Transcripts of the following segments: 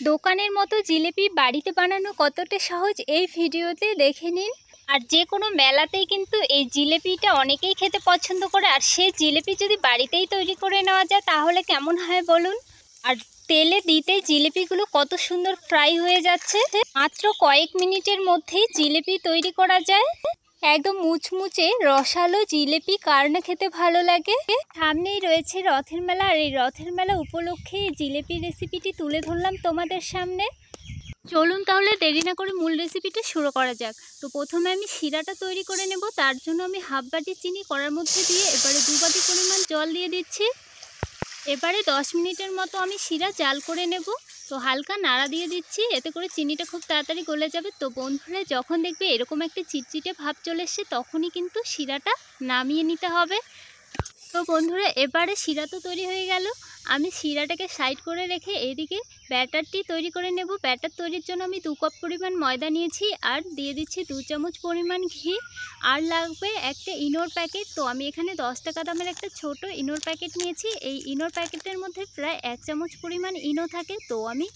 দোকানের মতো জিলিপি বাড়িতে বানানো কতটা সহজ এই ভিডিওতে দেখে নিন। আর যে কোনো মেলাতেই কিন্তু এই জিলিপিটা অনেকেই খেতে পছন্দ করে, আর সেই জিলিপি যদি বাড়িতেই তৈরি করে নেওয়া যায় তাহলে কেমন হয় বলুন। আর তেলে দিতেই জিলিপিগুলো কত সুন্দর ফ্রাই হয়ে যাচ্ছে। মাত্র কয়েক মিনিটের মধ্যেই জিলিপি তৈরি করা যায়। একদম মুচমুচে রসালো জিলিপি কার না খেতে ভালো লাগে। সামনেই রয়েছে রথের মেলা, আর এই রথের মেলা উপলক্ষে এই জিলিপি রেসিপিটি তুলে ধরলাম তোমাদের সামনে। চলুন তাহলে দেরি না করে মূল রেসিপিটা শুরু করা যাক। তো প্রথমে আমি শিরাটা তৈরি করে নেব। তার জন্য আমি হাফ বাটি চিনি কড়ার মধ্যে দিয়ে এবারে 2 বাটি পরিমাণ জল দিয়ে দিচ্ছি। এবারে 10 মিনিটের মতো আমি শিরা জাল করে নেব। তো হালকা নাড়া দিয়ে দিচ্ছি, এতে করে চিনিটা খুব তাড়াতাড়ি গলে যাবে। তো বন্ধুরা যখন দেখবে এরকম একটা চিটচিটে ভাব চলে এসছে তখনই কিন্তু শিরাটা নামিয়ে নিতে হবে। তো বন্ধুরা এবারে শিরা তো তৈরি হয়ে গেল। আমি শিরাটাকে সাইড করে রেখে এদিকে ব্যাটারটি তৈরি করে নেব। ব্যাটার তৈরির জন্য আমি 2 কাপ পরিমাণ ময়দা নিয়েছি, আর দিয়ে দিচ্ছি 2 চামচ পরিমাণ ঘি, আর লাগবে একটা ইনোর প্যাকেট। তো আমি এখানে 10 টাকা দামের একটা ছোট ইনোর প্যাকেট নিয়েছি। এই ইনোর প্যাকেটের মধ্যে প্রায় 1 চামচ পরিমাণ ইনো থাকে। তো আমি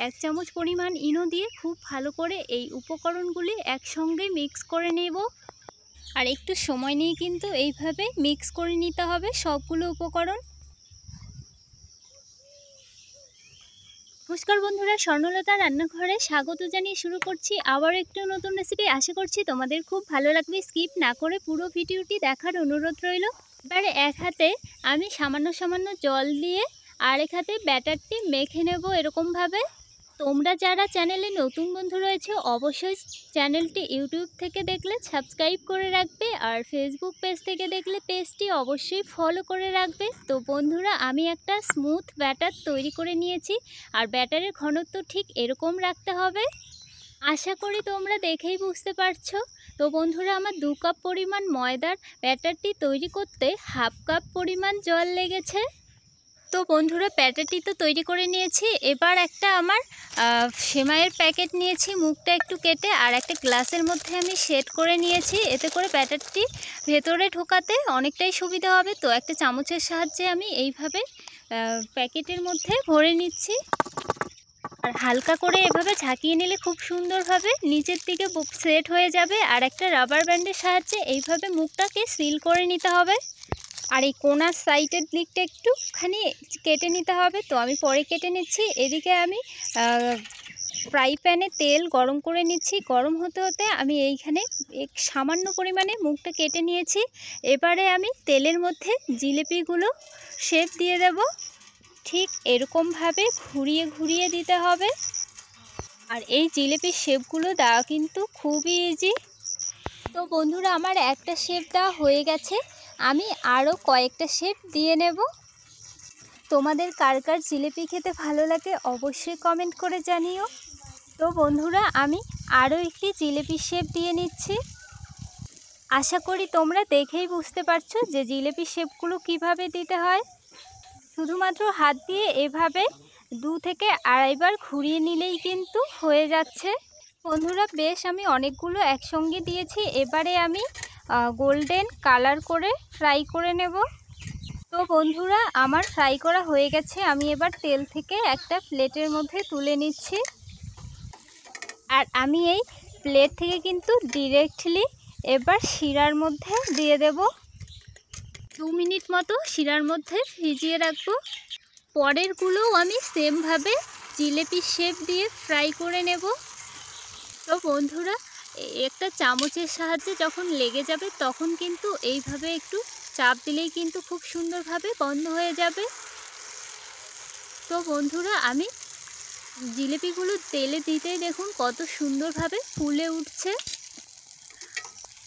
1 চামচ পরিমাণ ইনো দিয়ে খুব ভালো করে এই উপকরণগুলি একসঙ্গে মিক্স করে নেব। আর একটু সময় নিয়ে কিন্তু এইভাবে মিক্স করে নিতে হবে সবগুলো উপকরণ। নমস্কার বন্ধুরা, স্বর্ণলতা রান্নাঘরে স্বাগত জানিয়ে শুরু করছি আবার একটু নতুন রেসিপি। আশা করছি তোমাদের খুব ভালো লাগবে। স্কিপ না করে পুরো ভিডিওটি দেখার অনুরোধ রইল। এবারে এক হাতে আমি সামান্য জল দিয়ে আর এক হাতে ব্যাটারটি মেখে নেব এরকমভাবে। তোমরা যারা চ্যানেলে নতুন বন্ধু রয়েছে অবশ্যই চ্যানেলটি ইউটিউব থেকে দেখলে সাবস্ক্রাইব করে রাখবে, আর ফেসবুক পেজ থেকে দেখলে পেজটি অবশ্যই ফলো করে রাখবে। তো বন্ধুরা আমি একটা স্মুথ ব্যাটার তৈরি করে নিয়েছি, আর ব্যাটারের ঘনত্ব ঠিক এরকম রাখতে হবে। আশা করি তোমরা দেখেই বুঝতে পারছো। তো বন্ধুরা আমার 2 কাপ পরিমাণ ময়দার ব্যাটারটি তৈরি করতে হাফ কাপ পরিমাণ জল লেগেছে। তো বন্ধুরা ব্যাটারটি তো তৈরি করে নিয়েছি। এবার একটা আমার সেমাইয়ের প্যাকেট নিয়েছি, মুখটা একটু কেটে, আর একটা গ্লাসের মধ্যে আমি সেট করে নিয়েছি। এতে করে ব্যাটারটি ভেতরে ঢোকাতে অনেকটাই সুবিধা হবে। তো একটা চামচের সাহায্যে আমি এইভাবে প্যাকেটের মধ্যে ভরে নিচ্ছি, আর হালকা করে এভাবে ঝাঁকিয়ে নিলে খুব সুন্দরভাবে নিচের দিকে সেট হয়ে যাবে। আর একটা রাবার ব্যান্ডের সাহায্যে এইভাবে মুখটাকে সিল করে নিতে হবে। আর এই কোনার সাইডের দিকটা একটুখানি কেটে নিতে হবে। তো আমি পরে কেটে নিচ্ছি। এদিকে আমি ফ্রাই প্যানে তেল গরম করে নিচ্ছি। গরম হতে হতে আমি এইখানে সামান্য পরিমাণে মুখটা কেটে নিয়েছি। এবারে আমি তেলের মধ্যে জিলিপিগুলো শেপ দিয়ে দেব। ঠিক এরকমভাবে ঘুরিয়ে দিতে হবে। আর এই জিলিপির শেপগুলো দেওয়া কিন্তু খুবই ইজি। তো বন্ধুরা আমার একটা শেপ দেওয়া হয়ে গেছে, আমি আরও কয়েকটা শেপ দিয়ে নেব। তোমাদের কার কার জিলিপি খেতে ভালো লাগে অবশ্যই কমেন্ট করে জানিও। তো বন্ধুরা আমি আরও একটি জিলিপি শেপ দিয়ে নিচ্ছি। আশা করি তোমরা দেখেই বুঝতে পারছো যে জিলিপি শেপগুলো কিভাবে দিতে হয়। শুধুমাত্র হাত দিয়ে এভাবে 2 থেকে আড়াই বার ঘুরিয়ে নিলেই কিন্তু হয়ে যাচ্ছে। বন্ধুরা বেশ আমি অনেকগুলো একসঙ্গে দিয়েছি। এবারে আমি গোল্ডেন কালার করে ফ্রাই করে নেব। তো বন্ধুরা আমার ফ্রাই করা হয়ে গেছে। আমি এবার তেল থেকে একটা প্লেটের মধ্যে তুলে নিচ্ছি। আর আমি এই প্লেট থেকে কিন্তু ডিরেক্টলি এবার শিরার মধ্যে দিয়ে দেব। 2 মিনিট মতো শিরার মধ্যে ভিজিয়ে রাখবো। পরেরগুলোও আমি সেমভাবে জিলিপি শেপ দিয়ে ফ্রাই করে নেব। তো বন্ধুরা একটা চামচের সাহায্যে যখন লেগে যাবে তখন কিন্তু এইভাবে একটু চাপ দিলেই কিন্তু খুব সুন্দরভাবে বন্ধ হয়ে যাবে। তো বন্ধুরা আমি জিলিপিগুলো তেলে দিতেই দেখুন কত সুন্দরভাবে ফুলে উঠছে।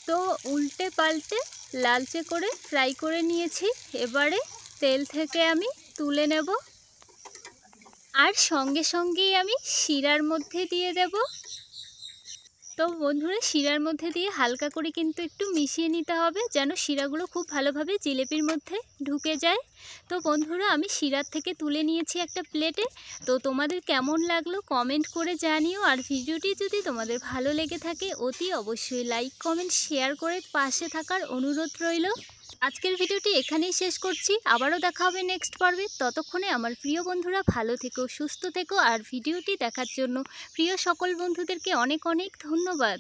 তো উল্টে পাল্টে লালচে করে ফ্রাই করে নিয়েছি। এবারে তেল থেকে আমি তুলে নেব, আর সঙ্গেই আমি শিরার মধ্যে দিয়ে দেব। তো বন্ধুরা শিরার মধ্যে দিয়ে হালকা করে কিন্তু একটু মিশিয়ে নিতে হবে, যেন শিরাগুলো খুব ভালোভাবে জিলিপির মধ্যে ঢুকে যায়। তো বন্ধুরা আমি শিরার থেকে তুলে নিয়েছি একটা প্লেটে। তো তোমাদের কেমন লাগলো কমেন্ট করে জানিও। আর ভিডিওটি যদি তোমাদের ভালো লেগে থাকে অতি অবশ্যই লাইক কমেন্ট শেয়ার করে পাশে থাকার অনুরোধ রইল। আজকের ভিডিওটি এখানেই শেষ করছি। আবারও দেখা হবে নেক্সট পর্বে। ততক্ষণে আমার প্রিয় বন্ধুরা ভালো থেকো, সুস্থ থেকো। আর ভিডিওটি দেখার জন্য প্রিয় সকল বন্ধুদেরকে অনেক অনেক ধন্যবাদ।